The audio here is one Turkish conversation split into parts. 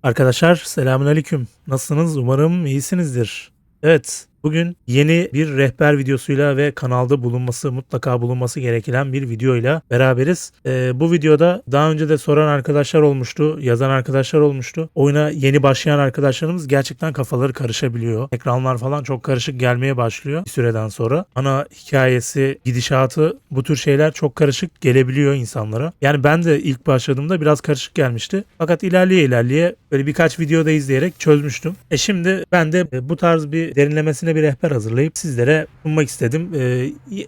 Arkadaşlar selamünaleyküm. Nasılsınız? Umarım iyisinizdir. Evet, bugün yeni bir rehber videosuyla ve kanalda mutlaka bulunması gereken bir videoyla beraberiz. Bu videoda daha önce de soran arkadaşlar olmuştu, yazan arkadaşlar olmuştu. Oyuna yeni başlayan arkadaşlarımız gerçekten kafaları karışabiliyor. Ekranlar falan çok karışık gelmeye başlıyor bir süreden sonra. Ana hikayesi, gidişatı, bu tür şeyler çok karışık gelebiliyor insanlara. Yani ben de ilk başladığımda biraz karışık gelmişti. Fakat ilerleye böyle birkaç videoda izleyerek çözmüştüm. Şimdi ben de bu tarz bir derinlemesine bir rehber hazırlayıp sizlere sunmak istedim.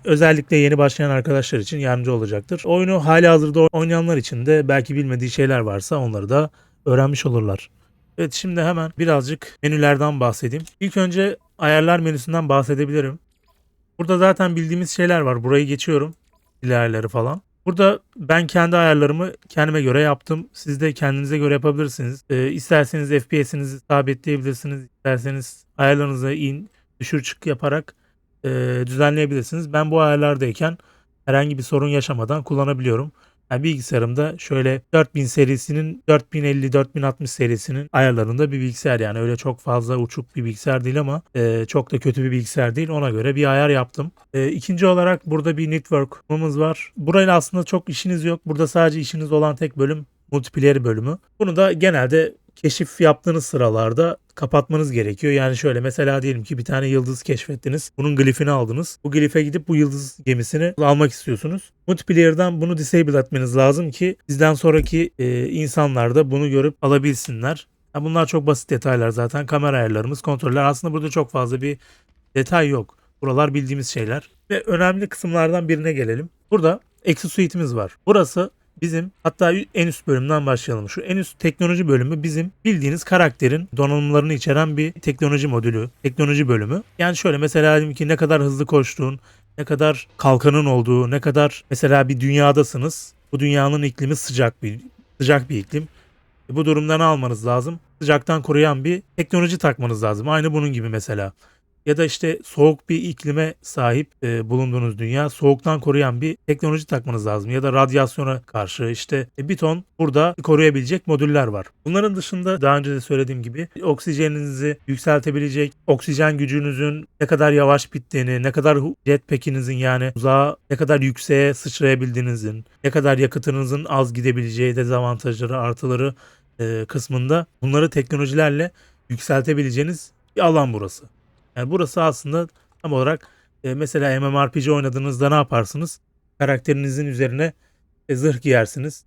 Özellikle yeni başlayan arkadaşlar için yardımcı olacaktır. Oyunu halihazırda oynayanlar için de belki bilmediği şeyler varsa onları da öğrenmiş olurlar. Evet, şimdi hemen birazcık menülerden bahsedeyim. İlk önce ayarlar menüsünden bahsedebilirim. Burada zaten bildiğimiz şeyler var. Burayı geçiyorum. İlerleri falan. Burada ben kendi ayarlarımı kendime göre yaptım. Siz de kendinize göre yapabilirsiniz. İsterseniz FPS'inizi sabitleyebilirsiniz. İsterseniz ayarlarınıza düşür çık yaparak düzenleyebilirsiniz. Ben bu ayarlardayken herhangi bir sorun yaşamadan kullanabiliyorum. Yani bilgisayarımda şöyle 4000 serisinin 4050-4060 serisinin ayarlarında bir bilgisayar, yani öyle çok fazla uçuk bir bilgisayar değil ama çok da kötü bir bilgisayar değil. Ona göre bir ayar yaptım. İkinci olarak burada bir network'ımız var. Burayla aslında çok işiniz yok. Burada sadece işiniz olan tek bölüm multiplayer bölümü. Bunu da genelde keşif yaptığınız sıralarda kapatmanız gerekiyor. Yani şöyle, mesela diyelim ki bir tane yıldız keşfettiniz. Bunun glifini aldınız. Bu glife gidip bu yıldız gemisini almak istiyorsunuz. Multiplayer'dan bunu disable etmeniz lazım ki sizden sonraki insanlar da bunu görüp alabilsinler. Ya bunlar çok basit detaylar zaten. Kamera ayarlarımız, kontroller. Aslında burada çok fazla bir detay yok. Buralar bildiğimiz şeyler. Ve önemli kısımlardan birine gelelim. Burada Exosuite'imiz var. Burası bizim, hatta en üst bölümden başlayalım. Şu en üst teknoloji bölümü bizim bildiğiniz karakterin donanımlarını içeren bir teknoloji modülü, teknoloji bölümü. Yani şöyle, mesela diyelim ki ne kadar hızlı koştuğun, ne kadar kalkanın olduğu, ne kadar, mesela bir dünyadasınız. Bu dünyanın iklimi sıcak bir iklim. Bu durumda ne almanız lazım? Sıcaktan koruyan bir teknoloji takmanız lazım. Aynı bunun gibi mesela. Ya da işte soğuk bir iklime sahip bulunduğunuz dünya, soğuktan koruyan bir teknoloji takmanız lazım. Ya da radyasyona karşı işte bir ton burada koruyabilecek modüller var. Bunların dışında daha önce de söylediğim gibi oksijeninizi yükseltebilecek, oksijen gücünüzün ne kadar yavaş bittiğini, ne kadar jetpack'inizin, yani uzağa ne kadar yükseğe sıçrayabildiğinizin, ne kadar yakıtınızın az gidebileceği dezavantajları, artıları kısmında bunları teknolojilerle yükseltebileceğiniz bir alan burası. Yani burası aslında tam olarak mesela MMORPG oynadığınızda ne yaparsınız? Karakterinizin üzerine zırh giyersiniz,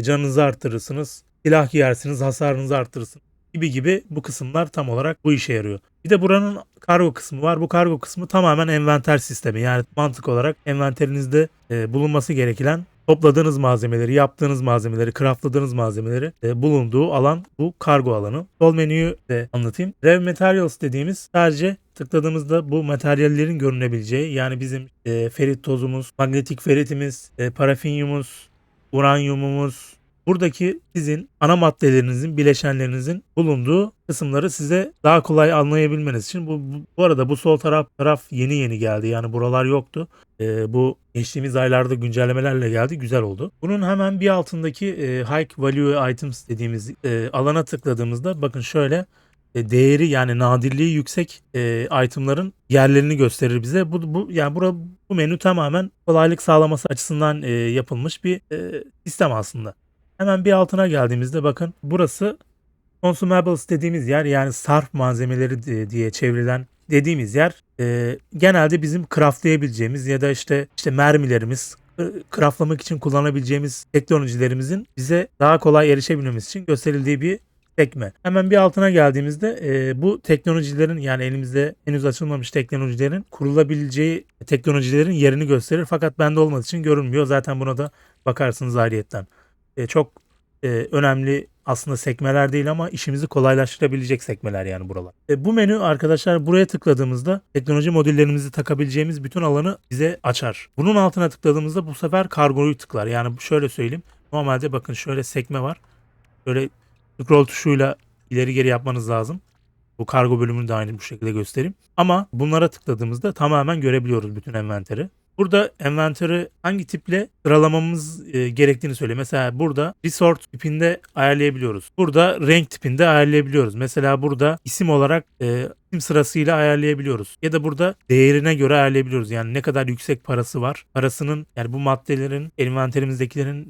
canınızı arttırırsınız, silah giyersiniz, hasarınızı arttırırsınız gibi bu kısımlar tam olarak bu işe yarıyor. Bir de buranın kargo kısmı var. Bu kargo kısmı tamamen envanter sistemi. Yani mantık olarak envanterinizde bulunması gereken, topladığınız malzemeleri, yaptığınız malzemeleri, craftladığınız malzemeleri bulunduğu alan bu kargo alanı. Sol menüyü de anlatayım. Rev Materials dediğimiz, sadece tıkladığımızda bu materyallerin görünebileceği, yani bizim ferit tozumuz, magnetik feritimiz, parafinyumuz, uranyumumuz, buradaki sizin ana maddelerinizin, bileşenlerinizin bulunduğu kısımları size daha kolay anlayabilmeniz için bu arada bu sol taraf yeni geldi. Yani buralar yoktu. Bu geçtiğimiz aylarda güncellemelerle geldi. Güzel oldu. Bunun hemen bir altındaki High Value Items dediğimiz alana tıkladığımızda bakın şöyle değeri, yani nadirliği yüksek itemların yerlerini gösterir bize. Yani bu menü tamamen kolaylık sağlaması açısından yapılmış bir sistem aslında. Hemen bir altına geldiğimizde bakın, burası consumables dediğimiz yer, yani sarf malzemeleri diye çevrilen dediğimiz yer. Genelde bizim craftlayabileceğimiz ya da işte mermilerimiz, craftlamak için kullanabileceğimiz teknolojilerimizin bize daha kolay erişebilmemiz için gösterildiği bir sekme. Hemen bir altına geldiğimizde bu teknolojilerin, yani elimizde henüz açılmamış teknolojilerin kurulabileceği teknolojilerin yerini gösterir. Fakat bende olmadığı için görünmüyor. Zaten buna da bakarsınız ayrıyetten. Çok önemli aslında sekmeler değil ama işimizi kolaylaştırabilecek sekmeler yani buralar. Bu menü arkadaşlar, buraya tıkladığımızda teknoloji modüllerimizi takabileceğimiz bütün alanı bize açar. Bunun altına tıkladığımızda bu sefer kargoyu tıklar. Yani şöyle söyleyeyim. Normalde bakın şöyle sekme var. Böyle scroll tuşuyla ileri geri yapmanız lazım. Bu kargo bölümünü de aynı bu şekilde göstereyim. Ama bunlara tıkladığımızda tamamen görebiliyoruz bütün envanteri. Burada envanteri hangi tiple sıralamamız gerektiğini söylüyor. Mesela burada resort tipinde ayarlayabiliyoruz. Burada renk tipinde ayarlayabiliyoruz. Mesela burada isim olarak isim sırasıyla ayarlayabiliyoruz. Ya da burada değerine göre ayarlayabiliyoruz. Yani ne kadar yüksek parası var. Parasının, yani bu maddelerin, envanterimizdekilerin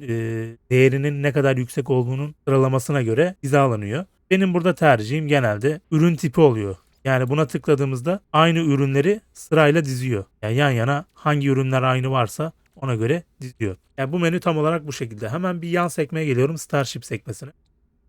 değerinin ne kadar yüksek olduğunun sıralamasına göre hizalanıyor. Benim burada tercihim genelde ürün tipi oluyor. Yani buna tıkladığımızda aynı ürünleri sırayla diziyor. Yani yan yana hangi ürünler aynı varsa ona göre diziyor. Yani bu menü tam olarak bu şekilde. Hemen bir yan sekmeye geliyorum, Starship sekmesine.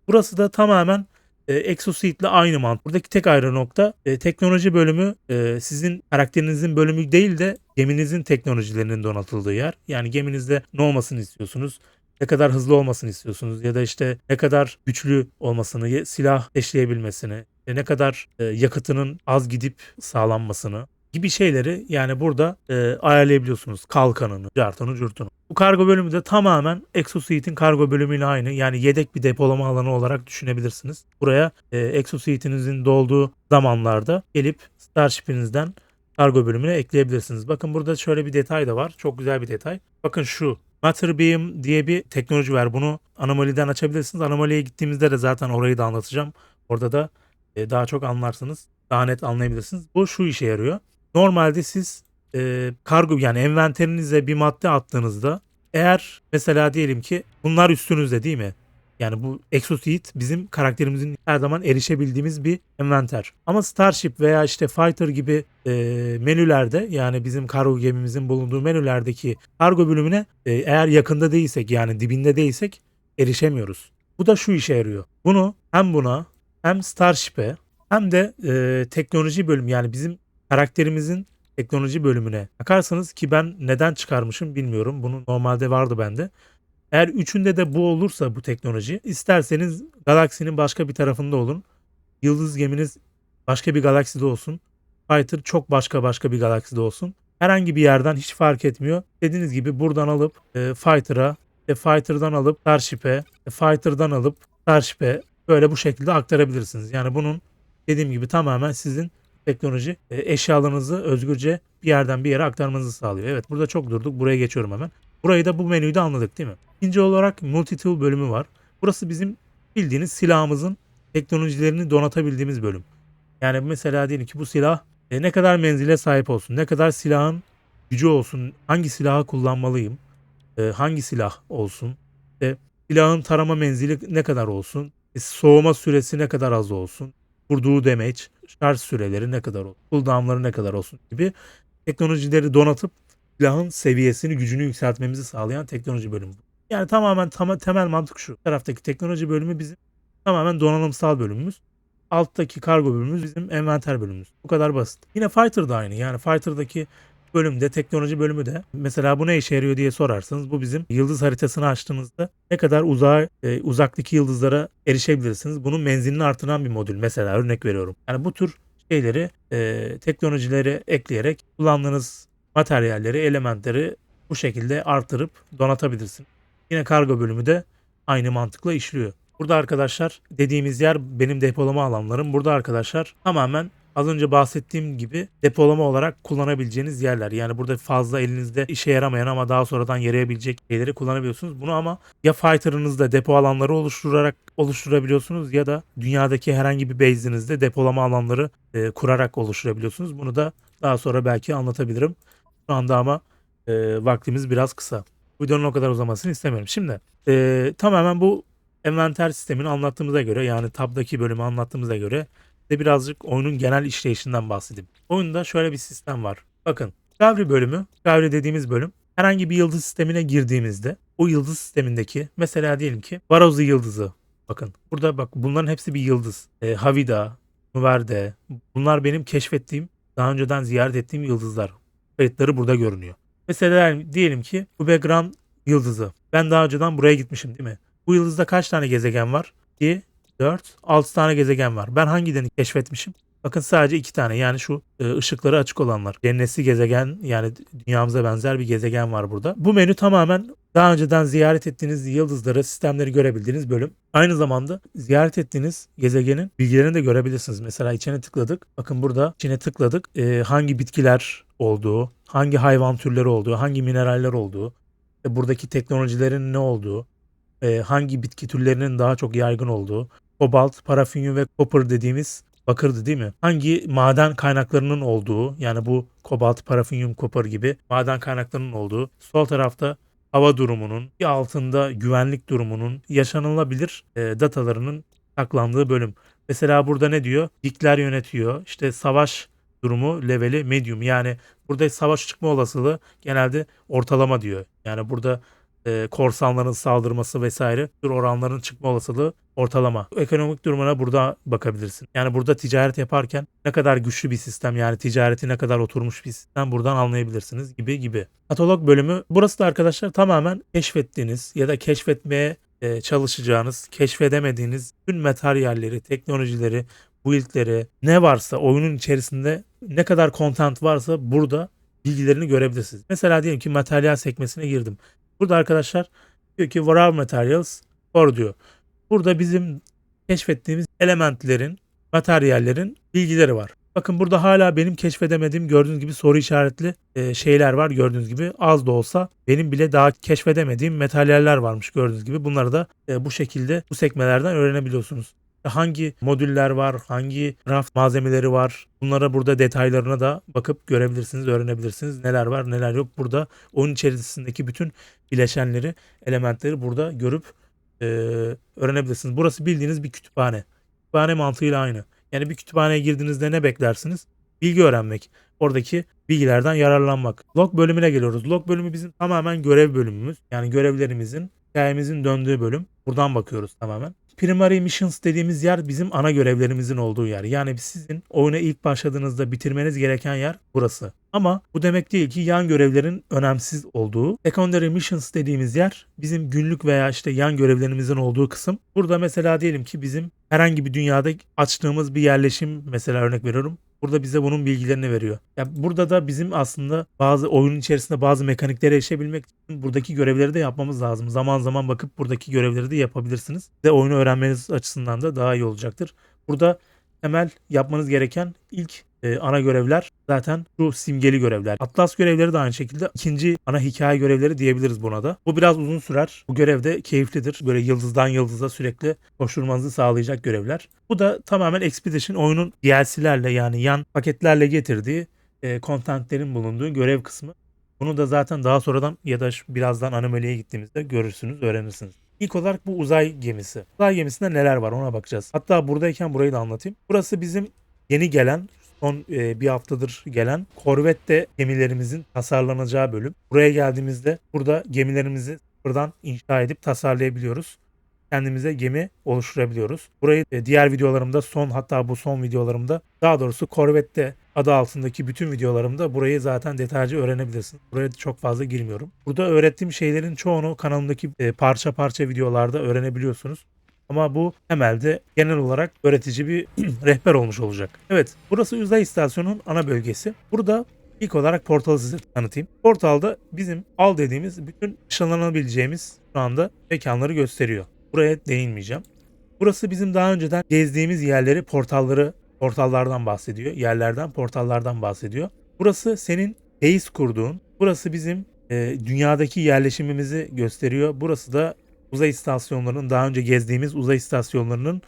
Burası da tamamen Exosuite ile aynı mantık. Buradaki tek ayrı nokta teknoloji bölümü sizin karakterinizin bölümü değil de geminizin teknolojilerinin donatıldığı yer. Yani geminizde ne olmasını istiyorsunuz? Ne kadar hızlı olmasını istiyorsunuz ya da işte ne kadar güçlü olmasını, silah eşleyebilmesini, ne kadar yakıtının az gidip sağlanmasını gibi şeyleri yani burada ayarlayabiliyorsunuz. Kalkanını, cartını, curtunu. Bu kargo bölümü de tamamen Exosuite'in kargo bölümüyle aynı. Yani yedek bir depolama alanı olarak düşünebilirsiniz. Buraya Exosuite'inizin dolduğu zamanlarda gelip Starship'inizden kargo bölümüne ekleyebilirsiniz. Bakın burada şöyle bir detay da var. Çok güzel bir detay. Bakın şu Matter Beam diye bir teknoloji var. Bunu Anomaly'den açabilirsiniz. Anomaly'ye gittiğimizde de zaten orayı da anlatacağım. Orada da daha çok anlarsınız. Daha net anlayabilirsiniz. Bu şu işe yarıyor. Normalde siz kargo, yani envanterinize bir madde attığınızda, eğer mesela diyelim ki bunlar üstünüzde değil mi? Yani bu Exosuite bizim karakterimizin her zaman erişebildiğimiz bir envanter. Ama Starship veya işte Fighter gibi menülerde, yani bizim kargo gemimizin bulunduğu menülerdeki kargo bölümüne eğer yakında değilsek, yani dibinde değilsek erişemiyoruz. Bu da şu işe yarıyor. Bunu hem buna hem Starship'e hem de teknoloji bölümü, yani bizim karakterimizin teknoloji bölümüne bakarsanız, ki ben neden çıkarmışım bilmiyorum. Bunu normalde vardı bende. Eğer üçünde de bu olursa, bu teknoloji, isterseniz galaksinin başka bir tarafında olun. Yıldız geminiz başka bir galakside olsun. Fighter çok başka bir galakside olsun. Herhangi bir yerden, hiç fark etmiyor. Dediğiniz gibi buradan alıp Fighter'a, Fighter'dan alıp Starship'e, Fighter'dan alıp Starship'e, böyle bu şekilde aktarabilirsiniz. Yani bunun, dediğim gibi, tamamen sizin teknoloji eşyalarınızı özgürce bir yerden bir yere aktarmanızı sağlıyor. Evet, burada çok durduk. Buraya geçiyorum hemen. Burayı da, bu menüyü de anladık değil mi? İkinci olarak Multi-Tool bölümü var. Burası bizim bildiğiniz silahımızın teknolojilerini donatabildiğimiz bölüm. Yani mesela diyelim ki bu silah ne kadar menzile sahip olsun, ne kadar silahın gücü olsun, hangi silahı kullanmalıyım, hangi silah olsun, silahın tarama menzili ne kadar olsun, soğuma süresi ne kadar az olsun, vurduğu damage, şarj süreleri ne kadar olsun, cooldown'ları ne kadar olsun gibi teknolojileri donatıp silahın seviyesini, gücünü yükseltmemizi sağlayan teknoloji bölümü. Yani tamamen temel mantık şu. Bu taraftaki teknoloji bölümü bizim tamamen donanımsal bölümümüz. Alttaki kargo bölümümüz bizim envanter bölümümüz. Bu kadar basit. Yine Fighter da aynı. Yani Fighter'daki bölümde, teknoloji bölümü de, mesela bu ne işe yarıyor diye sorarsanız, bu bizim yıldız haritasını açtığınızda ne kadar uzaktaki yıldızlara erişebilirsiniz. Bunun menzilini artıran bir modül. Mesela örnek veriyorum. Yani bu tür şeyleri, teknolojileri ekleyerek kullandığınız materyalleri, elementleri bu şekilde artırıp donatabilirsin. Yine kargo bölümü de aynı mantıkla işliyor. Burada arkadaşlar, dediğimiz yer benim depolama alanlarım. Burada arkadaşlar tamamen az önce bahsettiğim gibi depolama olarak kullanabileceğiniz yerler. Yani burada fazla elinizde işe yaramayan ama daha sonradan yarayabilecek şeyleri kullanabiliyorsunuz. Bunu ama ya fighter'ınızda depo alanları oluşturabiliyorsunuz ya da dünyadaki herhangi bir base'inizde depolama alanları kurarak oluşturabiliyorsunuz. Bunu da daha sonra belki anlatabilirim. Şu anda ama vaktimiz biraz kısa. Videonun o kadar uzamasını istemiyorum. Şimdi tamamen bu envanter sistemini anlattığımıza göre, yani tab'daki bölümü anlattığımıza göre de birazcık oyunun genel işleyişinden bahsedeyim. Oyunda şöyle bir sistem var. Bakın, Discovery bölümü, Discovery dediğimiz bölüm, herhangi bir yıldız sistemine girdiğimizde o yıldız sistemindeki, mesela diyelim ki Barroso yıldızı. Bakın burada, bak, bunların hepsi bir yıldız. Havida, Nuverde, bunlar benim keşfettiğim, daha önceden ziyaret ettiğim yıldızlar. Kayıtları burada görünüyor. Mesela diyelim ki bu background yıldızı. Ben daha önceden buraya gitmişim değil mi? Bu yıldızda kaç tane gezegen var? 2, 4, 6 tane gezegen var. Ben hangilerini keşfetmişim? Bakın sadece 2 tane, yani şu ışıkları açık olanlar. Cennetli gezegen, yani dünyamıza benzer bir gezegen var burada. Bu menü tamamen daha önceden ziyaret ettiğiniz yıldızları, sistemleri görebildiğiniz bölüm. Aynı zamanda ziyaret ettiğiniz gezegenin bilgilerini de görebilirsiniz. Mesela içine tıkladık. Bakın burada içine tıkladık. Hangi bitkiler olduğu, hangi hayvan türleri olduğu, hangi mineraller olduğu, buradaki teknolojilerin ne olduğu, hangi bitki türlerinin daha çok yaygın olduğu, kobalt, parafinyum ve copper dediğimiz bakırdı değil mi? Hangi maden kaynaklarının olduğu, yani bu kobalt, parafinyum, copper gibi maden kaynaklarının olduğu, sol tarafta hava durumunun, bir altında güvenlik durumunun, yaşanılabilir datalarının saklandığı bölüm. Mesela burada ne diyor? Dikler yönetiyor. İşte savaş durumu leveli medium. Yani burada savaş çıkma olasılığı genelde ortalama diyor. Yani burada korsanların saldırması vesaire tür oranların çıkma olasılığı ortalama. Ekonomik durumuna burada bakabilirsin. Yani burada ticaret yaparken ne kadar güçlü bir sistem, yani ticareti ne kadar oturmuş bir sistem buradan anlayabilirsiniz gibi gibi. Katalog bölümü burası da arkadaşlar tamamen keşfettiğiniz ya da keşfetmeye çalışacağınız, keşfedemediğiniz bütün materyalleri, teknolojileri, build'leri, ne varsa oyunun içerisinde ne kadar content varsa burada bilgilerini görebilirsiniz. Mesela diyelim ki materyal sekmesine girdim. Burada arkadaşlar diyor ki War Materials Store diyor. Burada bizim keşfettiğimiz elementlerin, materyallerin bilgileri var. Bakın burada hala benim keşfedemediğim gördüğünüz gibi soru işaretli şeyler var gördüğünüz gibi. Az da olsa benim bile daha keşfedemediğim materyaller varmış gördüğünüz gibi. Bunları da bu şekilde bu sekmelerden öğrenebiliyorsunuz. Hangi modüller var, hangi raft malzemeleri var. Bunlara burada detaylarına da bakıp görebilirsiniz, öğrenebilirsiniz. Neler var, neler yok. Burada oyun içerisindeki bütün bileşenleri, elementleri burada görüp öğrenebilirsiniz. Burası bildiğiniz bir kütüphane. Kütüphane mantığıyla aynı. Yani bir kütüphaneye girdiğinizde ne beklersiniz? Bilgi öğrenmek. Oradaki bilgilerden yararlanmak. Log bölümüne geliyoruz. Log bölümü bizim tamamen görev bölümümüz. Yani görevlerimizin, hikayemizin döndüğü bölüm. Buradan bakıyoruz tamamen. Primary Missions dediğimiz yer bizim ana görevlerimizin olduğu yer. Yani sizin oyuna ilk başladığınızda bitirmeniz gereken yer burası. Ama bu demek değil ki yan görevlerin önemsiz olduğu. Secondary Missions dediğimiz yer bizim günlük veya işte yan görevlerimizin olduğu kısım. Burada mesela diyelim ki bizim herhangi bir dünyada açtığımız bir yerleşim, mesela örnek veriyorum. Burada bize bunun bilgilerini veriyor. Ya burada da bizim aslında bazı oyunun içerisinde bazı mekaniklere erişebilmek için buradaki görevleri de yapmamız lazım. Zaman zaman bakıp buradaki görevleri de yapabilirsiniz. Ve oyunu öğrenmeniz açısından da daha iyi olacaktır. Burada temel yapmanız gereken ilk ana görevler zaten şu simgeli görevler. Atlas görevleri de aynı şekilde ikinci ana hikaye görevleri diyebiliriz buna da. Bu biraz uzun sürer. Bu görev de keyiflidir. Böyle yıldızdan yıldıza sürekli koşturmanızı sağlayacak görevler. Bu da tamamen Expedition oyunun DLC'lerle yani yan paketlerle getirdiği contentlerin bulunduğu görev kısmı. Bunu da zaten daha sonradan ya da birazdan anomaliye gittiğimizde görürsünüz, öğrenirsiniz. İlk olarak bu uzay gemisi. Uzay gemisinde neler var ona bakacağız. Hatta buradayken burayı da anlatayım. Burası bizim yeni gelen, son bir haftadır gelen korvette gemilerimizin tasarlanacağı bölüm. Buraya geldiğimizde burada gemilerimizi sıfırdan inşa edip tasarlayabiliyoruz. Kendimize gemi oluşturabiliyoruz. Burayı diğer videolarımda hatta bu son videolarımda, daha doğrusu korvette adı altındaki bütün videolarımda burayı zaten detaylıca öğrenebilirsiniz. Buraya çok fazla girmiyorum. Burada öğrettiğim şeylerin çoğunu kanalımdaki parça parça videolarda öğrenebiliyorsunuz. Ama bu temelde genel olarak öğretici bir rehber olmuş olacak. Evet, burası uzay istasyonunun ana bölgesi. Burada ilk olarak portalı size tanıtayım. Portalda bizim al dediğimiz bütün ışınlanabileceğimiz şu anda mekanları gösteriyor. Buraya değinmeyeceğim. Burası bizim daha önceden gezdiğimiz yerleri, portallardan bahsediyor. Yerlerden, portallardan bahsediyor. Burası senin base kurduğun. Burası bizim dünyadaki yerleşimimizi gösteriyor. Burası da uzay istasyonlarının, daha önce gezdiğimiz uzay istasyonlarının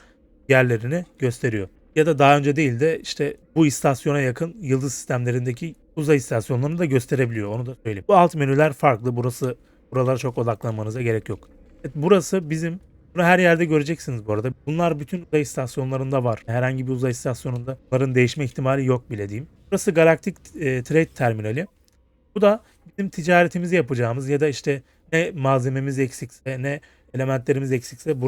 yerlerini gösteriyor. Ya da daha önce değil de işte bu istasyona yakın yıldız sistemlerindeki uzay istasyonlarını da gösterebiliyor. Onu da söyleyeyim. Bu alt menüler farklı. Buralara çok odaklanmanıza gerek yok. Evet, burası bizim, bunu her yerde göreceksiniz bu arada. Bunlar bütün uzay istasyonlarında var. Herhangi bir uzay istasyonunda bunların değişme ihtimali yok bile diyeyim. Burası Galactic Trade Terminali. Bu da bizim ticaretimizi yapacağımız ya da işte ne malzememiz eksikse, ne elementlerimiz eksikse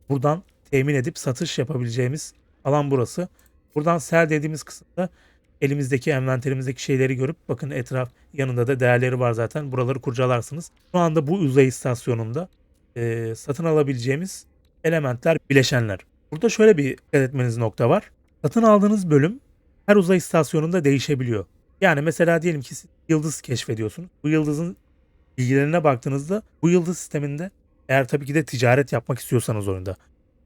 buradan temin edip satış yapabileceğimiz alan burası. Buradan sell dediğimiz kısımda elimizdeki envanterimizdeki şeyleri görüp, bakın etraf yanında da değerleri var zaten. Buraları kurcalarsınız. Şu anda bu uzay istasyonunda satın alabileceğimiz elementler, bileşenler. Burada şöyle bir dikkat etmeniz nokta var. Satın aldığınız bölüm her uzay istasyonunda değişebiliyor. Yani mesela diyelim ki siz yıldız keşfediyorsunuz. Bu yıldızın bilgilerine baktığınızda bu yıldız sisteminde, eğer tabii ki de ticaret yapmak istiyorsanız oyunda,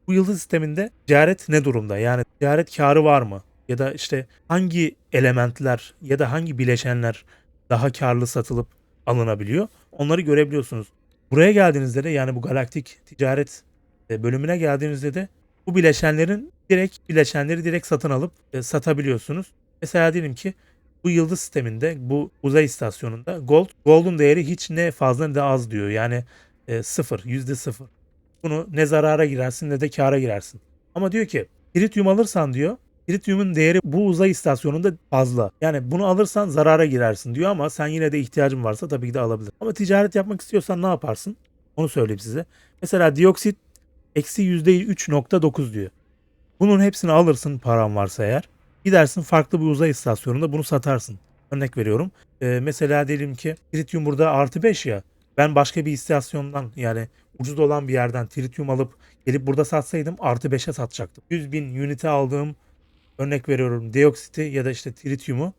bu yıldız sisteminde ticaret ne durumda? Yani ticaret karı var mı? Ya da işte hangi elementler ya da hangi bileşenler daha karlı satılıp alınabiliyor. Onları görebiliyorsunuz. Buraya geldiğinizde de yani bu galaktik ticaret bölümüne geldiğinizde de bu bileşenleri direkt satın alıp satabiliyorsunuz. Mesela diyelim ki bu yıldız sisteminde, bu uzay istasyonunda Gold'un değeri hiç ne fazla ne de az diyor. Yani sıfır, %0. Bunu ne zarara girersin ne de kâra girersin. Ama diyor ki tritium alırsan diyor, tritiumun değeri bu uzay istasyonunda fazla. Yani bunu alırsan zarara girersin diyor ama sen yine de ihtiyacın varsa tabii ki de alabilir. Ama ticaret yapmak istiyorsan ne yaparsın? Onu söyleyeyim size. Mesela dioksit eksi %3,9 diyor. Bunun hepsini alırsın paran varsa eğer. Gidersin farklı bir uzay istasyonunda bunu satarsın. Örnek veriyorum. Mesela diyelim ki tritium burada +5 ya. Ben başka bir istasyondan yani ucuz olan bir yerden tritium alıp gelip burada satsaydım +5'e satacaktım. 100 bin unit'e aldığım örnek veriyorum dioksiti ya da işte tritiumu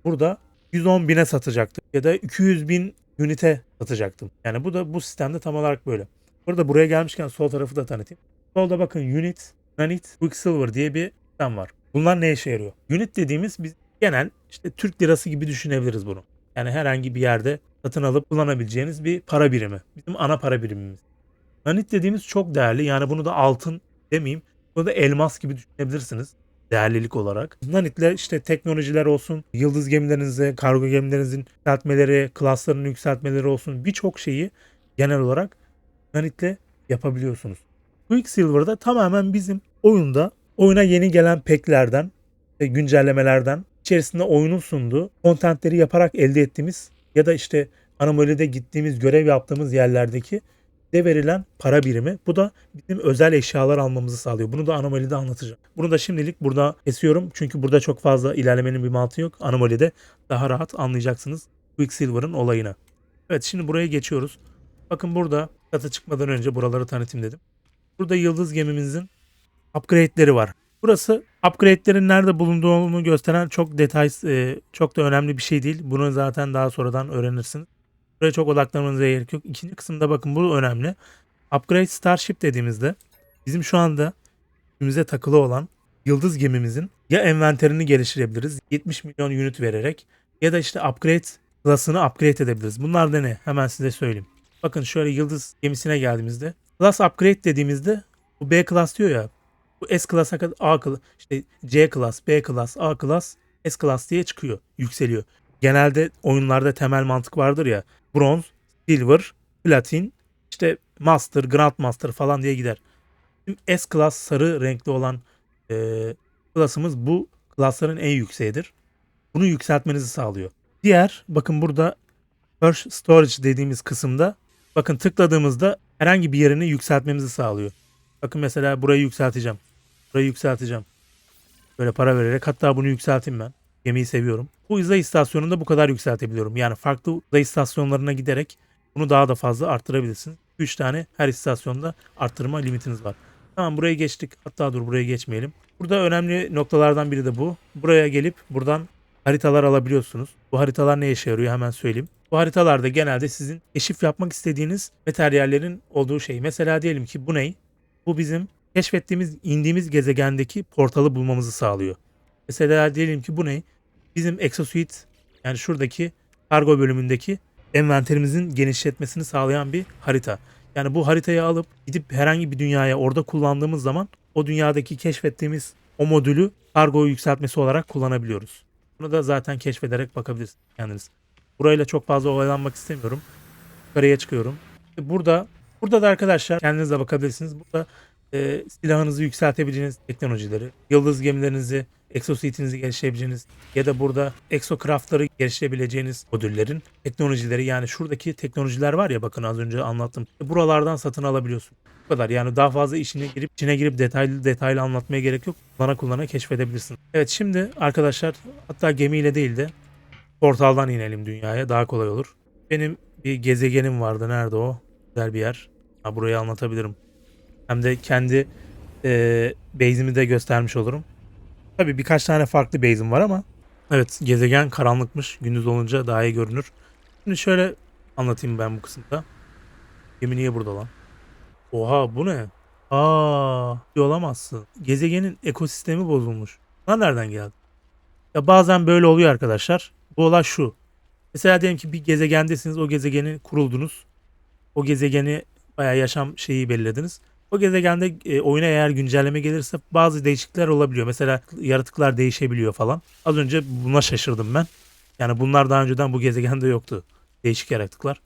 burada 110 bine satacaktım. Ya da 200 bin unit'e satacaktım. Yani bu sistemde tam olarak böyle. Burada buraya gelmişken sol tarafı da tanıtayım. Solda bakın unit, nanit, quicksilver diye bir sistem var. Bunlar ne işe yarıyor? Unit dediğimiz biz genel işte Türk lirası gibi düşünebiliriz bunu. Yani herhangi bir yerde satın alıp kullanabileceğiniz bir para birimi. Bizim ana para birimimiz. Nanit dediğimiz çok değerli. Yani bunu da altın demeyeyim. Bunu da elmas gibi düşünebilirsiniz. Değerlilik olarak. Nanit'le işte teknolojiler olsun, yıldız gemilerinizde, kargo gemilerinizin yükseltmeleri, klaslarının yükseltmeleri olsun birçok şeyi genel olarak Nanit'le yapabiliyorsunuz. Quicksilver'da tamamen bizim oyuna yeni gelen pack'lerden ve güncellemelerden içerisinde oyunun sunduğu contentleri yaparak elde ettiğimiz ya da işte anomalide gittiğimiz görev yaptığımız yerlerdeki de verilen para birimi. Bu da bizim özel eşyalar almamızı sağlıyor. Bunu da anomalide anlatacağım. Bunu da şimdilik burada kesiyorum. Çünkü burada çok fazla ilerlemenin bir mantığı yok. Anomalide daha rahat anlayacaksınız Quicksilver'ın olayını. Evet, şimdi buraya geçiyoruz. Bakın burada kata çıkmadan önce buraları tanıtayım dedim. Burada yıldız gemimizin upgrade'leri var. Burası upgrade'lerin nerede bulunduğunu gösteren çok da önemli bir şey değil. Bunu zaten daha sonradan öğrenirsiniz. Buraya çok odaklanmanıza gerek yok. İkinci kısımda bakın bu önemli. Upgrade Starship dediğimizde bizim şu anda üstümüze takılı olan yıldız gemimizin ya envanterini geliştirebiliriz 70 milyon unit vererek ya da işte upgrade class'ını upgrade edebiliriz. Bunlar da ne? Hemen size söyleyeyim. Bakın şöyle yıldız gemisine geldiğimizde class upgrade dediğimizde bu B class diyor ya, bu S class'a kadar A class, işte C class, B class, A class, S class diye çıkıyor, yükseliyor. Genelde oyunlarda temel mantık vardır ya, bronz, silver, platin, işte master, grandmaster falan diye gider. S class sarı renkli olan class'ımız bu class'ların en yükseğidir. Bunu yükseltmenizi sağlıyor. Bakın burada First Storage dediğimiz kısımda bakın tıkladığımızda herhangi bir yerini yükseltmemizi sağlıyor. Bakın mesela burayı yükselteceğim. Burayı yükselteceğim. Böyle para vererek hatta bunu yükselteyim ben. Gemiyi seviyorum. Bu uzay istasyonunda bu kadar yükseltebiliyorum. Yani farklı uzay istasyonlarına giderek bunu daha da fazla arttırabilirsiniz. 3 tane her istasyonda arttırma limitiniz var. Tamam, buraya geçtik. Hatta dur, buraya geçmeyelim. Burada önemli noktalardan biri de bu. Buraya gelip buradan haritalar alabiliyorsunuz. Bu haritalar ne işe yarıyor hemen söyleyeyim. Bu haritalarda genelde sizin keşif yapmak istediğiniz materyallerin olduğu şey. Mesela diyelim ki bu ne? Bu bizim indiğimiz gezegendeki portalı bulmamızı sağlıyor. Mesela diyelim ki bu ne? Bizim exosuit, yani şuradaki kargo bölümündeki envanterimizin genişletmesini sağlayan bir harita. Yani bu haritayı alıp gidip herhangi bir dünyaya orada kullandığımız zaman o dünyadaki keşfettiğimiz o modülü kargo yükseltmesi olarak kullanabiliyoruz. Bunu da zaten keşfederek bakabilirsiniz kendiniz. Burayla çok fazla oyalanmak istemiyorum. Yukarıya çıkıyorum. Burada da arkadaşlar kendiniz de bakabilirsiniz. Burada silahınızı yükseltebileceğiniz teknolojileri, yıldız gemilerinizi, exosuit'inizi geliştirebileceğiniz ya da burada exocraft'ları geliştirebileceğiniz modüllerin teknolojileri, yani şuradaki teknolojiler var ya, bakın az önce anlattım. Buralardan satın alabiliyorsun. Bu kadar. Yani daha fazla içine girip detaylı anlatmaya gerek yok. Kullana keşfedebilirsin. Evet, şimdi arkadaşlar hatta gemiyle değil de portaldan inelim dünyaya, daha kolay olur. Benim bir gezegenim vardı. Nerede o? Güzel bir yer. Ha, burayı anlatabilirim. Hem de kendi base'imi de göstermiş olurum. Tabii birkaç tane farklı base'im var ama evet, gezegen karanlıkmış. Gündüz olunca daha iyi görünür. Şimdi şöyle anlatayım ben bu kısımda. Gemi niye burada lan? Oha, bu ne? Olamazsın. Gezegenin ekosistemi bozulmuş. Lan nereden geldi? Ya bazen böyle oluyor arkadaşlar. Bu olay şu. Mesela diyelim ki bir gezegendesiniz, o gezegeni kuruldunuz. O gezegeni bayağı yaşam şeyi belirlediniz. O gezegende oyuna eğer güncelleme gelirse bazı değişiklikler olabiliyor. Mesela yaratıklar değişebiliyor falan. Az önce buna şaşırdım ben. Yani bunlar daha önceden bu gezegende yoktu. Değişik yaratıklar.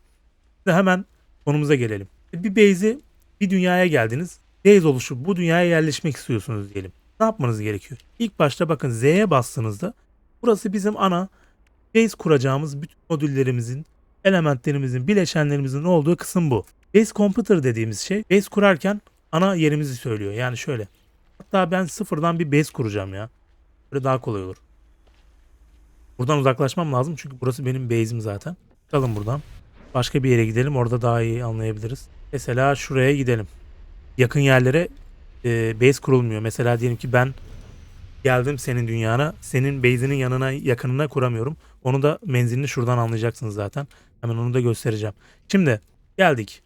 Şimdi hemen konumuza gelelim. Bir base'i, bir dünyaya geldiniz. Base oluşup bu dünyaya yerleşmek istiyorsunuz diyelim. Ne yapmanız gerekiyor? İlk başta bakın Z'ye bastığınızda burası bizim ana base kuracağımız bütün modüllerimizin, elementlerimizin, bileşenlerimizin olduğu kısım bu. Base Computer dediğimiz şey base kurarken ana yerimizi söylüyor. Yani şöyle. Hatta ben sıfırdan bir base kuracağım ya. Böyle daha kolay olur. Buradan uzaklaşmam lazım çünkü burası benim base'im zaten. Çıkalım buradan. Başka bir yere gidelim. Orada daha iyi anlayabiliriz. Mesela şuraya gidelim. Yakın yerlere base kurulmuyor. Mesela diyelim ki ben geldim senin dünyana. Senin base'inin yanına yakınına kuramıyorum. Onu da menzilini şuradan anlayacaksınız zaten. Hemen onu da göstereceğim. Şimdi geldik.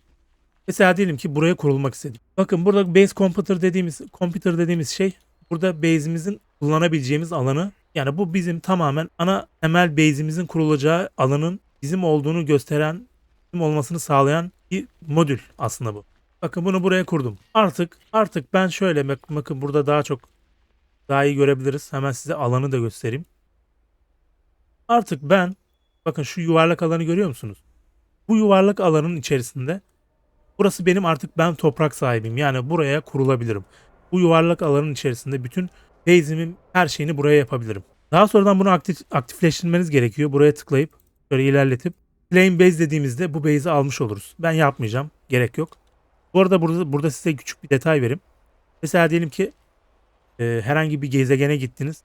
Mesela diyelim ki buraya kurulmak istedim. Bakın burada base computer dediğimiz şey burada base'imizin kullanabileceğimiz alanı, yani bu bizim tamamen ana temel base'imizin kurulacağı alanın bizim olduğunu gösteren, bizim olmasını sağlayan bir modül aslında bu. Bakın bunu buraya kurdum. Artık ben şöyle bakın burada daha iyi görebiliriz. Hemen size alanı da göstereyim. Artık ben bakın şu yuvarlak alanı görüyor musunuz? Bu yuvarlak alanın içerisinde burası benim, artık ben toprak sahibiyim. Yani buraya kurulabilirim. Bu yuvarlak alanın içerisinde bütün base'imin her şeyini buraya yapabilirim. Daha sonradan bunu aktifleştirmeniz gerekiyor. Buraya tıklayıp şöyle ilerletip claim base dediğimizde bu base'i almış oluruz. Ben yapmayacağım. Gerek yok. Bu arada burada size küçük bir detay vereyim. Mesela diyelim ki herhangi bir gezegene gittiniz.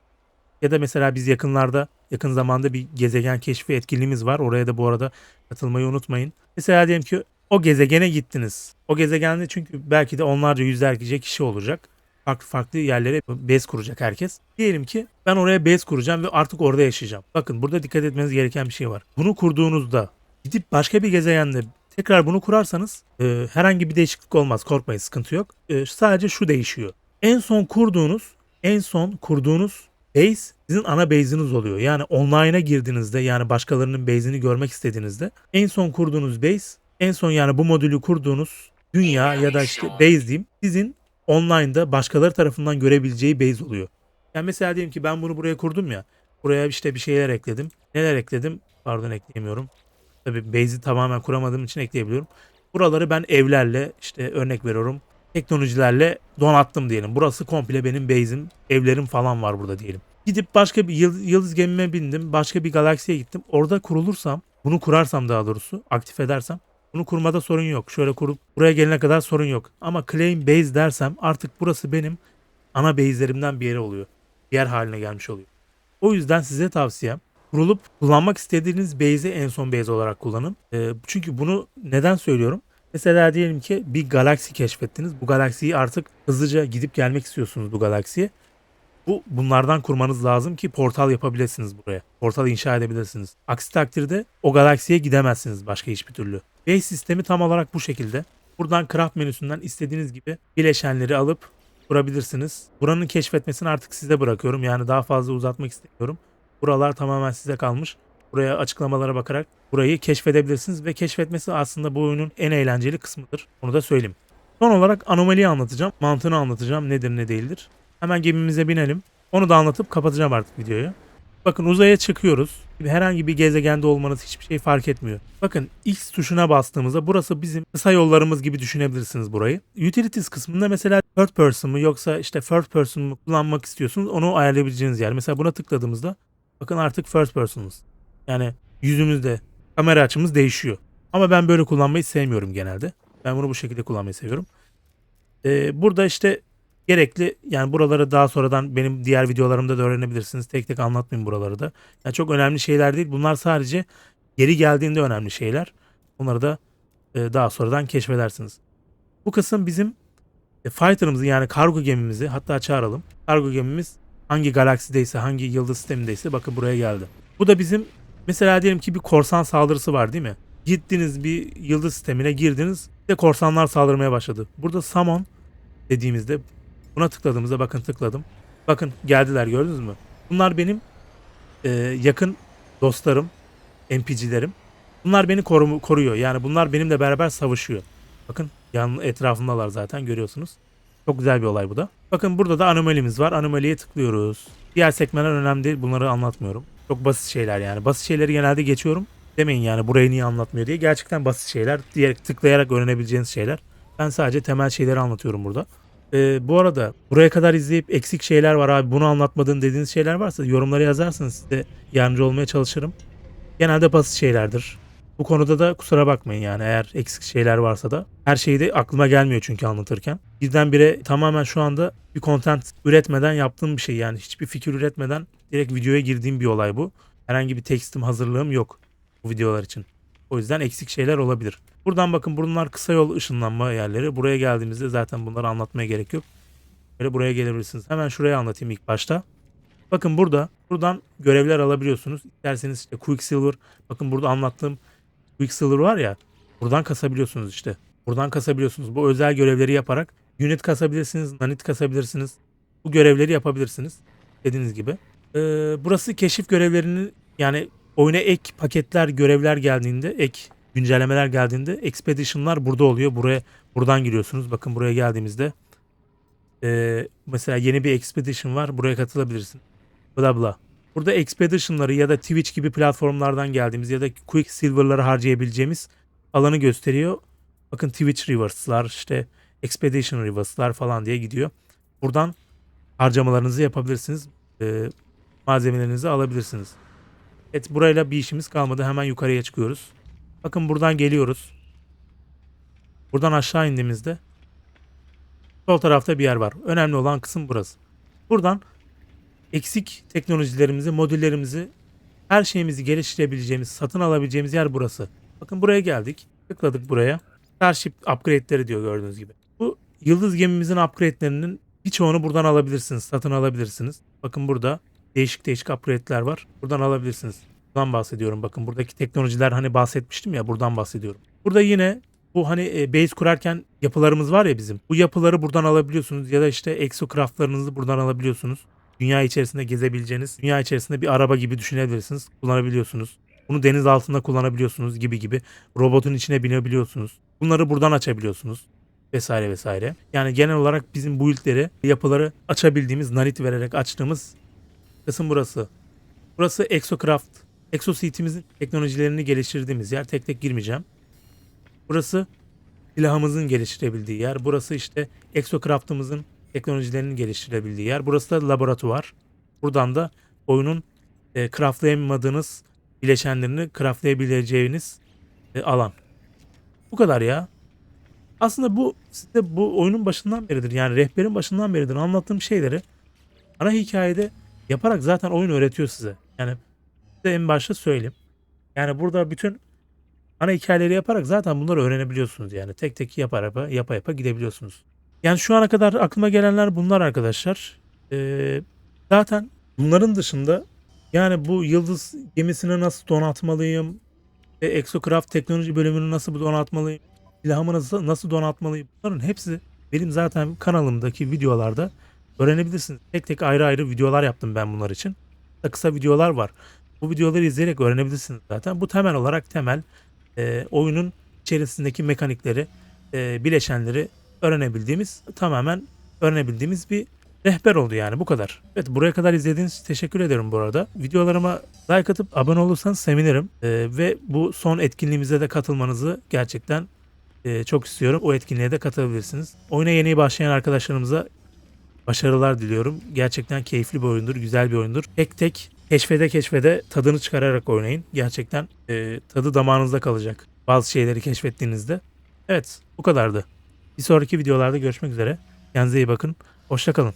Ya da mesela biz yakın zamanda bir gezegen keşfi etkinliğimiz var. Oraya da bu arada katılmayı unutmayın. Mesela diyelim ki o gezegene gittiniz. O gezegende çünkü belki de onlarca yüzlerce kişi olacak. Farklı yerlere base kuracak herkes. Diyelim ki ben oraya base kuracağım ve artık orada yaşayacağım. Bakın burada dikkat etmeniz gereken bir şey var. Bunu kurduğunuzda gidip başka bir gezegende tekrar bunu kurarsanız herhangi bir değişiklik olmaz. Korkmayın, sıkıntı yok. Sadece şu değişiyor. En son kurduğunuz base sizin ana base'iniz oluyor. Yani online'a girdiğinizde, yani başkalarının base'ini görmek istediğinizde en son kurduğunuz base, en son yani bu modülü kurduğunuz dünya ya da işte base diyeyim, sizin online'da başkaları tarafından görebileceği base oluyor. Yani mesela diyelim ki ben bunu buraya kurdum ya. Buraya işte bir şeyler ekledim. Neler ekledim? Pardon, ekleyemiyorum. Tabii base'i tamamen kuramadığım için ekleyebiliyorum. Buraları ben evlerle, işte örnek veriyorum, teknolojilerle donattım diyelim. Burası komple benim base'im, evlerim falan var burada diyelim. Gidip başka bir yıldız gemime bindim, başka bir galaksiye gittim. Orada kurulursam, bunu kurarsam daha doğrusu, aktif edersem bunu kurmada sorun yok. Şöyle kurup buraya gelene kadar sorun yok. Ama claim base dersem artık burası benim ana base'lerimden bir yeri oluyor. Bir yer haline gelmiş oluyor. O yüzden size tavsiyem, kurulup kullanmak istediğiniz base'i en son base olarak kullanın. Çünkü bunu neden söylüyorum? Mesela diyelim ki bir galaksi keşfettiniz. Bu galaksiyi artık hızlıca gidip gelmek istiyorsunuz bu galaksiye. Bunlardan kurmanız lazım ki portal yapabilirsiniz buraya. Portal inşa edebilirsiniz. Aksi takdirde o galaksiye gidemezsiniz başka hiçbir türlü. Base sistemi tam olarak bu şekilde. Buradan craft menüsünden istediğiniz gibi bileşenleri alıp kurabilirsiniz. Buranın keşfetmesini artık size bırakıyorum. Yani daha fazla uzatmak istemiyorum. Buralar tamamen size kalmış. Buraya açıklamalara bakarak burayı keşfedebilirsiniz ve keşfetmesi aslında bu oyunun en eğlenceli kısmıdır. Onu da söyleyeyim. Son olarak anomaliyi anlatacağım. Mantığını anlatacağım. Nedir ne değildir. Hemen gemimize binelim. Onu da anlatıp kapatacağım artık videoyu. Bakın uzaya çıkıyoruz. Herhangi bir gezegende olmanız hiçbir şey fark etmiyor. Bakın X tuşuna bastığımızda burası bizim kısa yollarımız gibi düşünebilirsiniz burayı. Utilities kısmında mesela third person mu yoksa işte first person mu kullanmak istiyorsunuz, onu ayarlayabileceğiniz yer. Mesela buna tıkladığımızda bakın artık first person'ız. Yani yüzümüzde kamera açımız değişiyor. Ama ben böyle kullanmayı sevmiyorum genelde. Ben bunu bu şekilde kullanmayı seviyorum. Burada işte gerekli, yani buraları daha sonradan benim diğer videolarımda da öğrenebilirsiniz. Tek tek anlatmayayım buraları da. Yani çok önemli şeyler değil. Bunlar sadece geri geldiğinde önemli şeyler. Bunları da daha sonradan keşfedersiniz. Bu kısım bizim fighter'ımızı, yani kargo gemimizi hatta çağıralım. Kargo gemimiz hangi galaksideyse, hangi yıldız sistemindeyse bakın buraya geldi. Bu da bizim, mesela diyelim ki bir korsan saldırısı var değil mi? Gittiniz bir yıldız sistemine girdiniz ve korsanlar saldırmaya başladı. Burada summon dediğimizde, buna tıkladığımızda bakın tıkladım. Bakın geldiler, gördünüz mü? Bunlar benim yakın dostlarım. NPC'lerim. Bunlar beni koruyor. Yani bunlar benimle beraber savaşıyor. Bakın yan etrafımdalar zaten görüyorsunuz. Çok güzel bir olay bu da. Bakın burada da anomalimiz var. Anomaliye tıklıyoruz. Diğer sekmeler önemli değil. Bunları anlatmıyorum. Çok basit şeyler yani. Basit şeyleri genelde geçiyorum. Demeyin yani burayı niye anlatmıyor diye. Gerçekten basit şeyler. Diğer tıklayarak öğrenebileceğiniz şeyler. Ben sadece temel şeyleri anlatıyorum burada. Bu arada buraya kadar izleyip eksik şeyler var abi bunu anlatmadın dediğiniz şeyler varsa yorumlara yazarsınız. Size yardımcı olmaya çalışırım. Genelde basit şeylerdir. Bu konuda da kusura bakmayın yani eğer eksik şeyler varsa da. Her şey de aklıma gelmiyor çünkü anlatırken. Birdenbire tamamen şu anda bir content üretmeden yaptığım bir şey yani hiçbir fikir üretmeden direkt videoya girdiğim bir olay bu. Herhangi bir tekstim hazırlığım yok bu videolar için. O yüzden eksik şeyler olabilir. Buradan bakın bunlar kısa yol ışınlanma yerleri. Buraya geldiğimizde zaten bunları anlatmaya gerek yok. Böyle buraya gelebilirsiniz. Hemen şuraya anlatayım ilk başta. Bakın buradan görevler alabiliyorsunuz. İsterseniz işte Quicksilver. Bakın burada anlattığım Quicksilver var ya. Buradan kasabiliyorsunuz işte. Buradan kasabiliyorsunuz. Bu özel görevleri yaparak unit kasabilirsiniz. Nanit kasabilirsiniz. Bu görevleri yapabilirsiniz. Dediğiniz gibi. Burası keşif görevlerini yani oyuna ek paketler, görevler geldiğinde, ek güncellemeler geldiğinde expedition'lar burada oluyor. Buradan giriyorsunuz. Bakın buraya geldiğimizde mesela yeni bir expedition var. Buraya katılabilirsin. Bla bla. Burada expedition'ları ya da Twitch gibi platformlardan geldiğimiz ya da Quicksilver'ları harcayabileceğimiz alanı gösteriyor. Bakın Twitch Rewards'lar işte Expedition Rewards'lar falan diye gidiyor. Buradan harcamalarınızı yapabilirsiniz. Malzemelerinizi alabilirsiniz. Evet burayla bir işimiz kalmadı. Hemen yukarıya çıkıyoruz. Bakın buradan geliyoruz. Buradan aşağı indiğimizde sol tarafta bir yer var. Önemli olan kısım burası. Buradan eksik teknolojilerimizi, modüllerimizi, her şeyimizi geliştirebileceğimiz, satın alabileceğimiz yer burası. Bakın buraya geldik. Tıkladık buraya. Starship upgrade'leri diyor gördüğünüz gibi. Bu yıldız gemimizin upgrade'lerinin birçoğunu buradan alabilirsiniz. Satın alabilirsiniz. Bakın burada değişik değişik upgrade'ler var. Buradan alabilirsiniz. Buradan bahsediyorum. Bakın buradaki teknolojiler hani bahsetmiştim ya buradan bahsediyorum. Burada yine bu hani base kurarken yapılarımız var ya bizim. Bu yapıları buradan alabiliyorsunuz ya da işte exocraftlarınızı buradan alabiliyorsunuz. Dünya içerisinde gezebileceğiniz, dünya içerisinde bir araba gibi düşünebilirsiniz. Kullanabiliyorsunuz. Bunu deniz altında kullanabiliyorsunuz gibi. Robotun içine binebiliyorsunuz. Bunları buradan açabiliyorsunuz. Vesaire vesaire. Yani genel olarak bizim build'leri, yapıları açabildiğimiz, narit vererek açtığımız kısım burası. Burası Exocraft. Exosuite'imizin teknolojilerini geliştirdiğimiz yer. Tek tek girmeyeceğim. Burası silahımızın geliştirebildiği yer. Burası işte Exocraft'ımızın teknolojilerinin geliştirebildiği yer. Burası da laboratuvar. Buradan da oyunun craftlayamadığınız bileşenlerini craftlayabileceğiniz alan. Bu kadar ya. Aslında bu size bu oyunun başından beridir. Yani rehberin başından beridir anlattığım şeyleri ana hikayede yaparak zaten oyun öğretiyor size. Yani size en başta söyleyeyim. Yani burada bütün ana hikayeleri yaparak zaten bunları öğrenebiliyorsunuz yani. Tek tek yapa gidebiliyorsunuz. Yani şu ana kadar aklıma gelenler bunlar arkadaşlar. Zaten bunların dışında yani bu yıldız gemisini nasıl donatmalıyım? Exocraft teknoloji bölümünü nasıl donatmalıyım? Silahımı nasıl donatmalıyım? Bunların hepsi benim zaten kanalımdaki videolarda öğrenebilirsiniz. Tek tek ayrı ayrı videolar yaptım ben bunlar için. Kısa videolar var. Bu videoları izleyerek öğrenebilirsiniz zaten. Bu temel olarak oyunun içerisindeki mekanikleri, bileşenleri tamamen öğrenebildiğimiz bir rehber oldu yani bu kadar. Evet buraya kadar izlediğiniz için teşekkür ederim bu arada. Videolarıma like atıp abone olursanız sevinirim. Ve bu son etkinliğimize de katılmanızı gerçekten çok istiyorum. O etkinliğe de katılabilirsiniz. Oyuna yeni başlayan arkadaşlarımıza başarılar diliyorum. Gerçekten keyifli bir oyundur, güzel bir oyundur. Tek tek keşfede tadını çıkararak oynayın. Gerçekten tadı damağınızda kalacak bazı şeyleri keşfettiğinizde. Evet bu kadardı. Bir sonraki videolarda görüşmek üzere. Kendinize iyi bakın. Hoşça kalın.